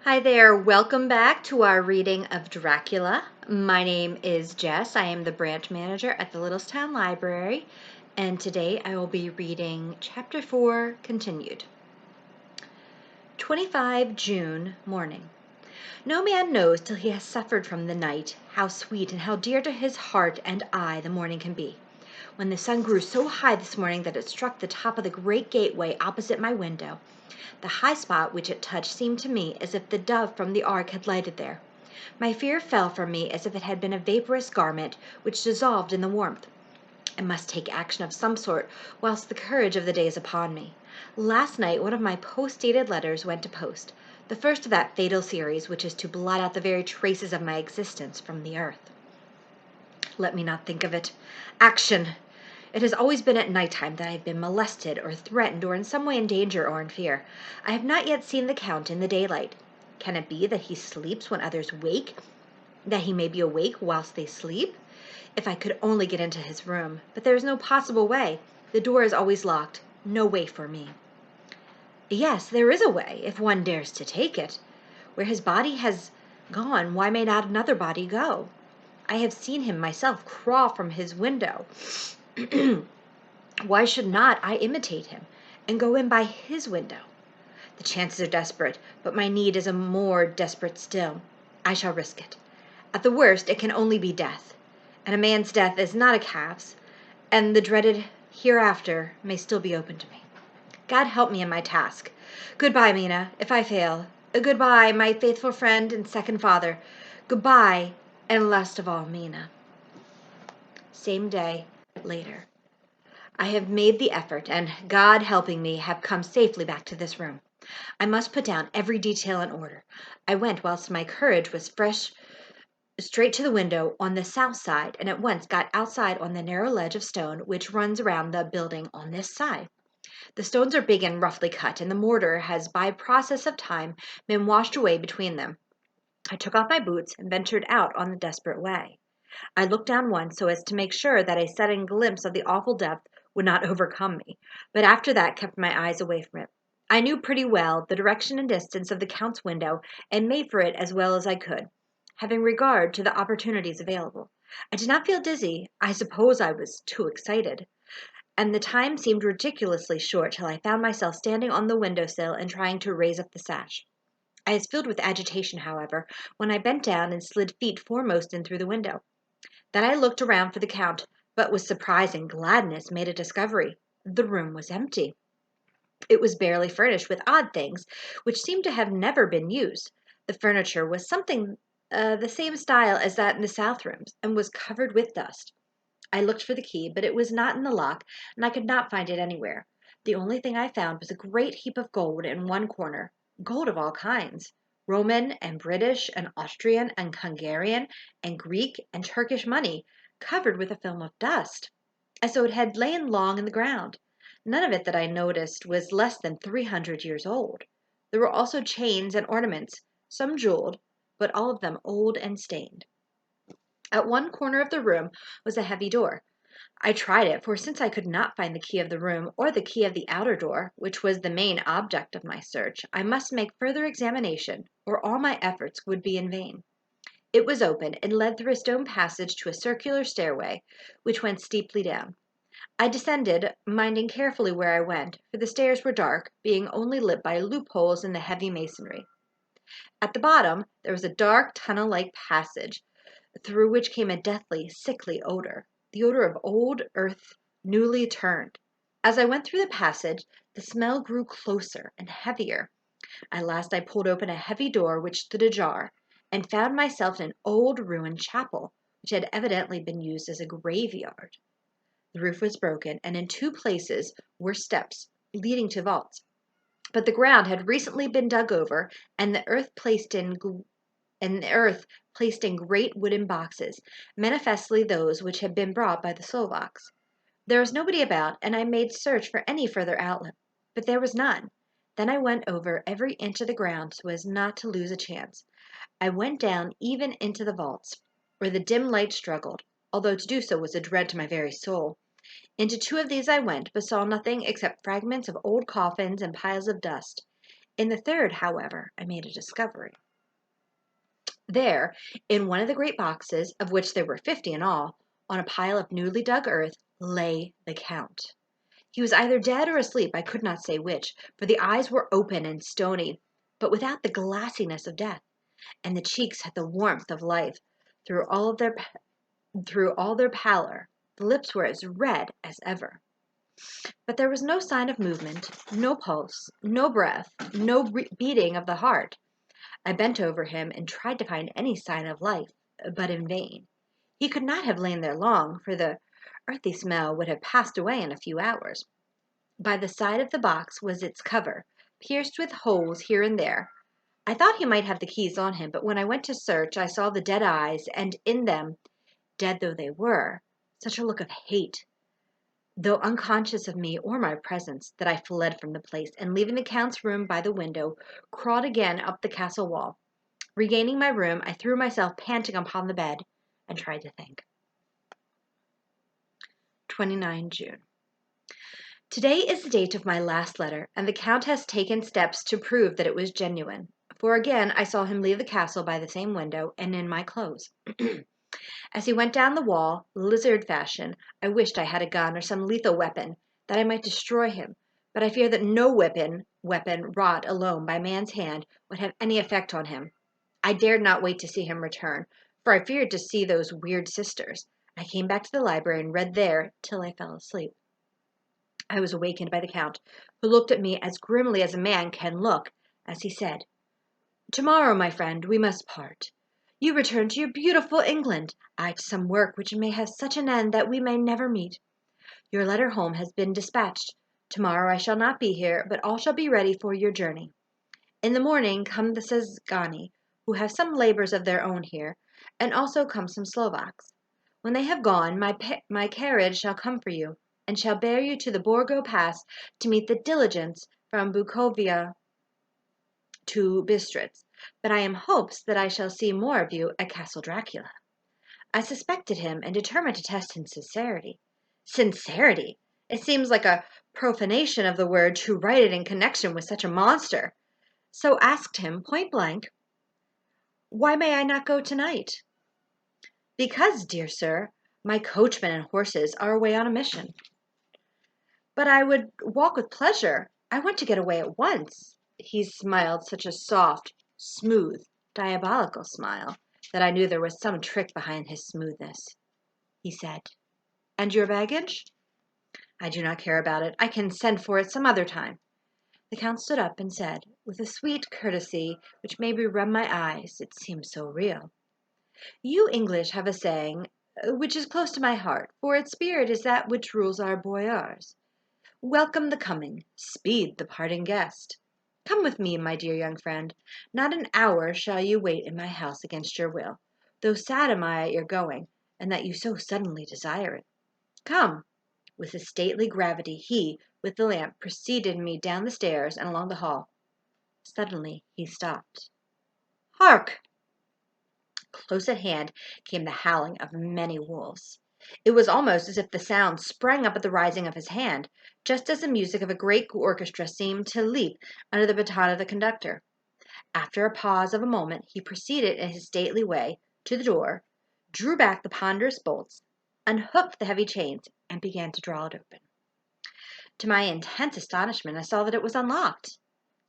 Hi there, welcome back to our reading of Dracula. My name is Jess. I am the branch manager at the Littlestown Library, and today I will be reading Chapter 4 Continued. 25 June morning. No man knows till he has suffered from the night how sweet and how dear to his heart and eye the morning can be. When the sun grew so high this morning that it struck the top of the great gateway opposite my window, the high spot which it touched seemed to me as if the dove from the ark had lighted there. My fear fell from me as if it had been a vaporous garment which dissolved in the warmth. I must take action of some sort whilst the courage of the day is upon me. Last night one of my post-dated letters went to post, the first of that fatal series which is to blot out the very traces of my existence from the earth. Let me not think of it. Action! It has always been at night time that I have been molested or threatened or in some way in danger or in fear. I have not yet seen the Count in the daylight. Can it be that he sleeps when others wake, that he may be awake whilst they sleep? If I could only get into his room, but there is no possible way. The door is always locked. No way for me. Yes, there is a way, if one dares to take it. Where his body has gone, why may not another body go? I have seen him myself crawl from his window. Why should not I imitate him and go in by his window? The chances are desperate, but my need is a more desperate still. I shall risk it. At the worst, it can only be death, and a man's death is not a calf's, and the dreaded hereafter may still be open to me. God help me in my task. Goodbye, Mina, if I fail. Goodbye, my faithful friend and second father. Goodbye, and last of all, Mina. Same day, later. I have made the effort, and, God helping me, have come safely back to this room. I must put down every detail in order. I went whilst my courage was fresh straight to the window on the south side, and at once got outside on the narrow ledge of stone which runs around the building on this side. The stones are big and roughly cut, and the mortar has by process of time been washed away between them. I took off my boots and ventured out on the desperate way. I looked down once so as to make sure that a sudden glimpse of the awful depth would not overcome me, but after that kept my eyes away from it. I knew pretty well the direction and distance of the Count's window, and made for it as well as I could, having regard to the opportunities available. I did not feel dizzy. I suppose I was too excited, and the time seemed ridiculously short till I found myself standing on the window-sill and trying to raise up the sash. I was filled with agitation, however, when I bent down and slid feet foremost in through the window. Then I looked around for the Count, but with surprising gladness made a discovery. The room was empty. It was barely furnished with odd things, which seemed to have never been used. The furniture was something the same style as that in the south rooms, and was covered with dust. I looked for the key, but it was not in the lock, and I could not find it anywhere. The only thing I found was a great heap of gold in one corner, gold of all kinds, Roman and British and Austrian and Hungarian and Greek and Turkish money, covered with a film of dust, as though it had lain long in the ground. None of it that I noticed was less than 300 years old. There were also chains and ornaments, some jeweled, but all of them old and stained. At one corner of the room was a heavy door. I tried it, for since I could not find the key of the room or the key of the outer door, which was the main object of my search, I must make further examination, or all my efforts would be in vain. It was open, and led through a stone passage to a circular stairway, which went steeply down. I descended, minding carefully where I went, for the stairs were dark, being only lit by loopholes in the heavy masonry. At the bottom there was a dark tunnel-like passage, through which came a deathly, sickly odor, the odor of old earth newly turned. As I went through the passage, the smell grew closer and heavier. At last I pulled open a heavy door which stood ajar, and found myself in an old ruined chapel, which had evidently been used as a graveyard. The roof was broken, and in two places were steps leading to vaults, but the ground had recently been dug over, and the earth placed in great wooden boxes, manifestly those which had been brought by the Slovaks. There was nobody about, and I made search for any further outlet, but there was none. Then I went over every inch of the ground so as not to lose a chance. I went down even into the vaults, where the dim light struggled, although to do so was a dread to my very soul. Into two of these I went, but saw nothing except fragments of old coffins and piles of dust. In the third, however, I made a discovery. There, in one of the great boxes, of which there were 50 in all, on a pile of newly dug earth, lay the Count. He was either dead or asleep, I could not say which, for the eyes were open and stony, but without the glassiness of death, and the cheeks had the warmth of life. Through all their pallor, the lips were as red as ever. But there was no sign of movement, no pulse, no breath, no beating of the heart. I bent over him and tried to find any sign of life, but in vain. He could not have lain there long, for the earthy smell would have passed away in a few hours. By the side of the box was its cover, pierced with holes here and there. I thought he might have the keys on him, but when I went to search, I saw the dead eyes, and in them, dead though they were, such a look of hate, though unconscious of me or my presence, that I fled from the place, and leaving the Count's room by the window, crawled again up the castle wall. Regaining my room, I threw myself panting upon the bed, and tried to think. 29 June. Today is the date of my last letter, and the Count has taken steps to prove that it was genuine, for again I saw him leave the castle by the same window, and in my clothes. As he went down the wall, lizard fashion, I wished I had a gun or some lethal weapon, that I might destroy him, but I fear that no weapon wrought alone by man's hand would have any effect on him. I dared not wait to see him return, for I feared to see those weird sisters. I came back to the library and read there till I fell asleep. I was awakened by the Count, who looked at me as grimly as a man can look, as he said, "Tomorrow, my friend, we must part. You return to your beautiful England, I to some work which may have such an end that we may never meet. Your letter home has been dispatched. Tomorrow I shall not be here, but all shall be ready for your journey. In the morning come the Szgany, who have some labors of their own here, and also come some Slovaks. When they have gone, my carriage shall come for you, and shall bear you to the Borgo Pass to meet the diligence from Bukovia to Bistritz, but I am hopes that I shall see more of you at Castle Dracula." I suspected him and determined to test his sincerity. Sincerity! It seems like a profanation of the word to write it in connection with such a monster. So asked him point blank, "Why may I not go tonight?" "Because, dear sir, my coachman and horses are away on a mission." "But I would walk with pleasure. I want to get away at once." He smiled such a soft, smooth, diabolical smile that I knew there was some trick behind his smoothness. He said, "And your baggage?" "I do not care about it. I can send for it some other time." The Count stood up and said, with a sweet courtesy which made me rub my eyes, it seemed so real, "You English have a saying which is close to my heart, for its spirit is that which rules our boyars. Welcome the coming, speed the parting guest. Come with me, my dear young friend. Not an hour shall you wait in my house against your will, though sad am I at your going, and that you so suddenly desire it. Come." With a stately gravity, he, with the lamp, preceded me down the stairs and along the hall. Suddenly he stopped. "Hark!" Close at hand came the howling of many wolves. It was almost as if the sound sprang up at the rising of his hand, just as the music of a great orchestra seemed to leap under the baton of the conductor. After a pause of a moment, he proceeded in his stately way to the door, drew back the ponderous bolts, unhooked the heavy chains, and began to draw it open. To my intense astonishment, I saw that it was unlocked.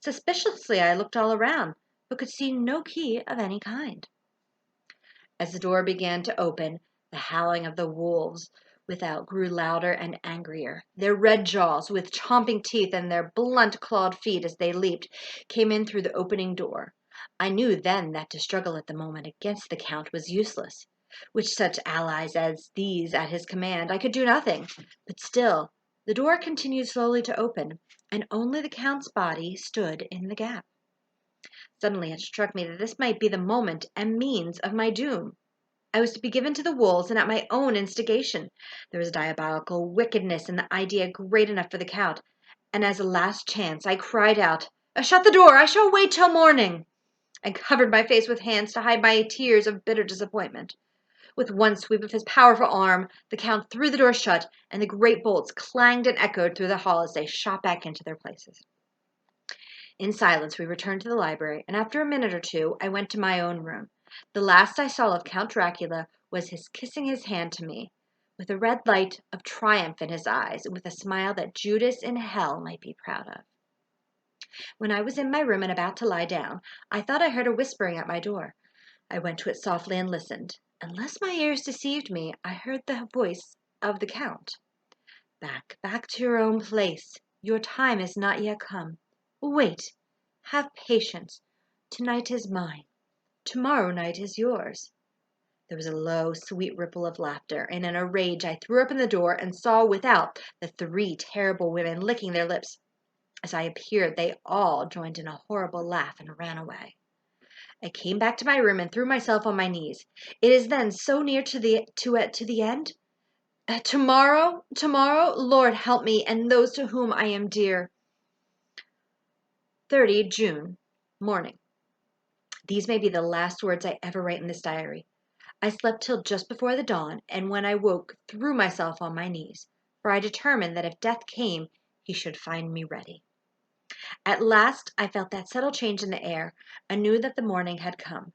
Suspiciously I looked all around, but could see no key of any kind. As the door began to open, the howling of the wolves without grew louder and angrier. Their red jaws, with champing teeth, and their blunt clawed feet as they leaped, came in through the opening door. I knew then that to struggle at the moment against the Count was useless. With such allies as these at his command, I could do nothing. But still, the door continued slowly to open, and only the Count's body stood in the gap. Suddenly it struck me that this might be the moment and means of my doom. I was to be given to the wolves, and at my own instigation. There was a diabolical wickedness in the idea great enough for the Count, and as a last chance I cried out, "Shut the door! I shall wait till morning!" I covered my face with hands to hide my tears of bitter disappointment. With one sweep of his powerful arm, the Count threw the door shut, and the great bolts clanged and echoed through the hall as they shot back into their places. In silence, we returned to the library, and after a minute or two, I went to my own room. The last I saw of Count Dracula was his kissing his hand to me, with a red light of triumph in his eyes, and with a smile that Judas in hell might be proud of. When I was in my room and about to lie down, I thought I heard a whispering at my door. I went to it softly and listened. Unless my ears deceived me, I heard the voice of the Count. Back to your own place. Your time is not yet come. Wait. Have patience. Tonight is mine. Tomorrow night is yours. There was a low, sweet ripple of laughter, and in a rage I threw open the door and saw without the 3 terrible women licking their lips. As I appeared, they all joined in a horrible laugh and ran away. I came back to my room and threw myself on my knees. It is then so near to the end? Tomorrow, Lord help me and those to whom I am dear. 30 June, morning. These may be the last words I ever write in this diary. I slept till just before the dawn, and when I woke, threw myself on my knees, for I determined that if death came, he should find me ready. At last I felt that subtle change in the air, and knew that the morning had come.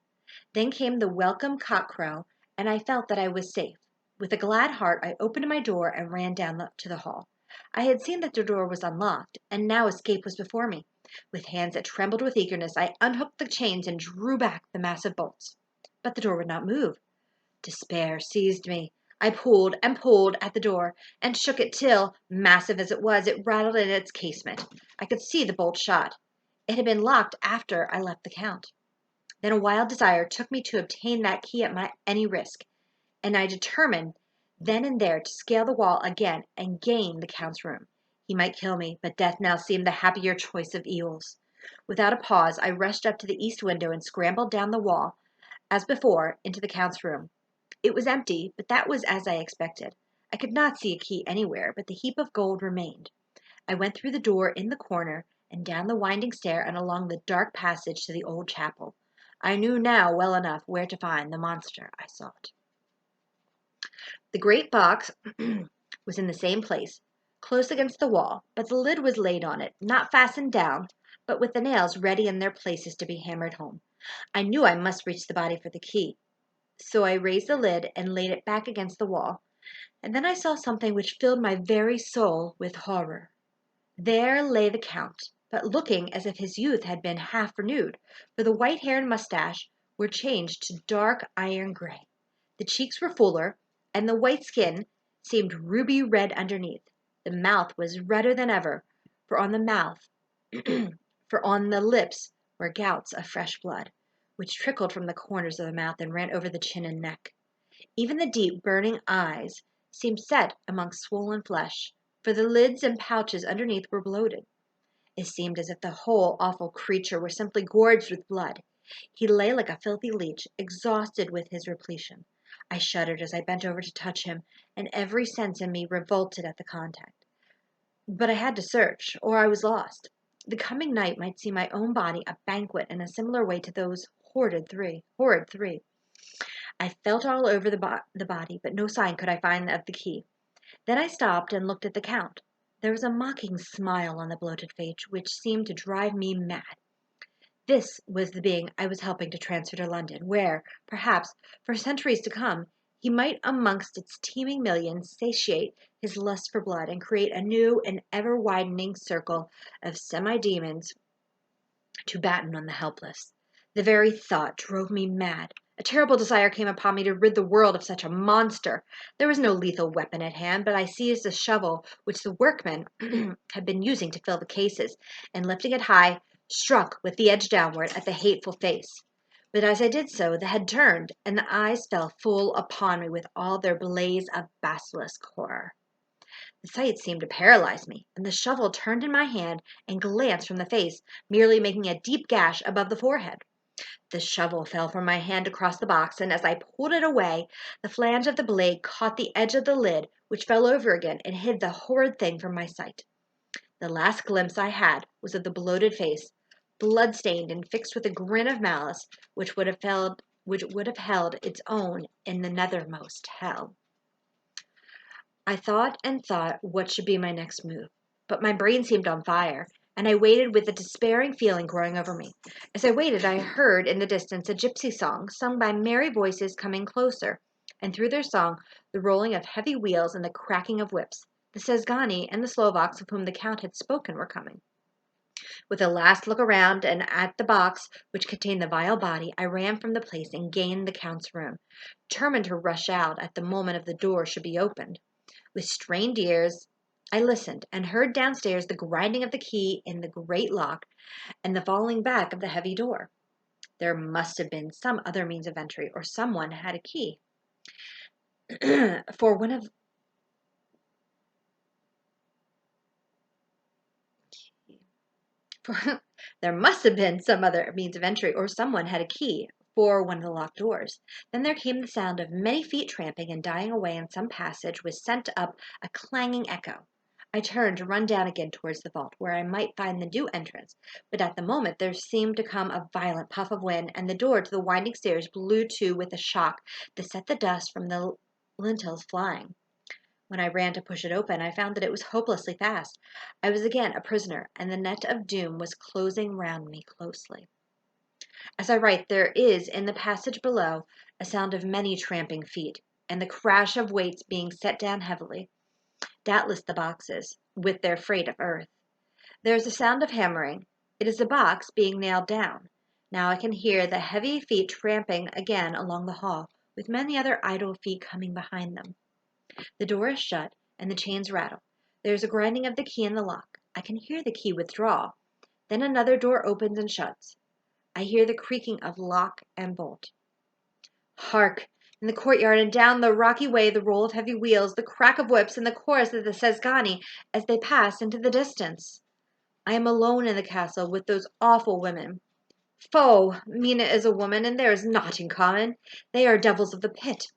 Then came the welcome cock-crow, and I felt that I was safe. With a glad heart I opened my door and ran down to the hall. I had seen that the door was unlocked, and now escape was before me. With hands that trembled with eagerness, I unhooked the chains and drew back the massive bolts. But the door would not move. Despair seized me. I pulled and pulled at the door, and shook it till, massive as it was, it rattled in its casement. I could see the bolt shot. It had been locked after I left the Count. Then a wild desire took me to obtain that key at any risk, and I determined then and there to scale the wall again and gain the Count's room. He might kill me, but death now seemed the happier choice of evils. Without a pause, I rushed up to the east window and scrambled down the wall, as before, into the Count's room. It was empty, but that was as I expected. I could not see a key anywhere, but the heap of gold remained. I went through the door in the corner, and down the winding stair and along the dark passage to the old chapel. I knew now well enough where to find the monster I sought. The great box was in the same place, close against the wall, but the lid was laid on it, not fastened down, but with the nails ready in their places to be hammered home. I knew I must reach the body for the key, so I raised the lid and laid it back against the wall, and then I saw something which filled my very soul with horror. There lay the Count, but looking as if his youth had been half renewed, for the white hair and mustache were changed to dark iron gray. The cheeks were fuller, and the white skin seemed ruby red underneath. The mouth was redder than ever, for on the lips were gouts of fresh blood, which trickled from the corners of the mouth and ran over the chin and neck. Even the deep, burning eyes seemed set amongst swollen flesh, for the lids and pouches underneath were bloated. It seemed as if the whole awful creature were simply gorged with blood. He lay like a filthy leech, exhausted with his repletion. I shuddered as I bent over to touch him, and every sense in me revolted at the contact. But I had to search, or I was lost. The coming night might see my own body a banquet in a similar way to those horrid three. I felt all over the body, but no sign could I find of the key. Then I stopped and looked at the Count. There was a mocking smile on the bloated face which seemed to drive me mad. This was the being I was helping to transfer to London, where, perhaps, for centuries to come, he might amongst its teeming millions satiate his lust for blood and create a new and ever-widening circle of semi-demons to batten on the helpless. The very thought drove me mad. A terrible desire came upon me to rid the world of such a monster. There was no lethal weapon at hand, but I seized a shovel which the workmen had been using to fill the cases, and lifting it high, struck with the edge downward at the hateful face. But as I did so, the head turned, and the eyes fell full upon me with all their blaze of basilisk horror. The sight seemed to paralyze me, and the shovel turned in my hand and glanced from the face, merely making a deep gash above the forehead. The shovel fell from my hand across the box, and as I pulled it away, the flange of the blade caught the edge of the lid, which fell over again and hid the horrid thing from my sight. The last glimpse I had was of the bloated face, blood-stained and fixed with a grin of malice which would have held its own in the nethermost hell. I thought and thought what should be my next move, but my brain seemed on fire, and I waited with a despairing feeling growing over me. As I waited, I heard in the distance a gypsy song sung by merry voices coming closer, and through their song the rolling of heavy wheels and the cracking of whips. The Szgany and the Slovaks of whom the Count had spoken were coming. With a last look around and at the box which contained the vile body, I ran from the place and gained the Count's room, determined to rush out at the moment of the door should be opened. With strained ears, I listened and heard downstairs the grinding of the key in the great lock and the falling back of the heavy door. There must have been some other means of entry, or someone had a key. for one of for, There must have been some other means of entry, or someone had a key for one of the locked doors. Then there came the sound of many feet tramping and dying away in some passage, which sent up a clanging echo. I turned to run down again towards the vault, where I might find the new entrance, but at the moment there seemed to come a violent puff of wind, and the door to the winding stairs blew to with a shock that set the dust from the lintels flying. When I ran to push it open, I found that it was hopelessly fast. I was again a prisoner, and the net of doom was closing round me closely. As I write, there is in the passage below a sound of many tramping feet, and the crash of weights being set down heavily, doubtless the boxes, with their freight of earth. There is a sound of hammering. It is the box being nailed down. Now I can hear the heavy feet tramping again along the hall, with many other idle feet coming behind them. The door is shut, and the chains rattle. There is a grinding of the key in the lock. I can hear the key withdraw. Then another door opens and shuts. I hear the creaking of lock and bolt. Hark! In the courtyard and down the rocky way the roll of heavy wheels, the crack of whips, and the chorus of the Szgany as they pass into the distance. I am alone in the castle with those awful women. Foh! Mina is a woman, and there is naught in common. They are devils of the pit.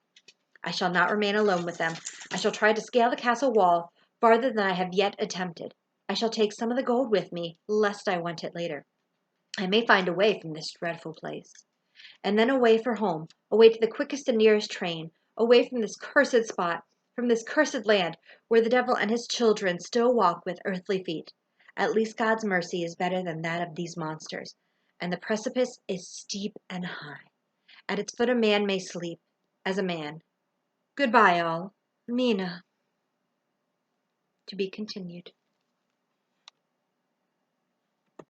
I shall not remain alone with them. I shall try to scale the castle wall farther than I have yet attempted. I shall take some of the gold with me, lest I want it later. I may find a way from this dreadful place. And then away for home, away to the quickest and nearest train, away from this cursed spot, from this cursed land, where the devil and his children still walk with earthly feet. At least God's mercy is better than that of these monsters, and the precipice is steep and high. At its foot a man may sleep, as a man. Goodbye, all. Mina. To be continued.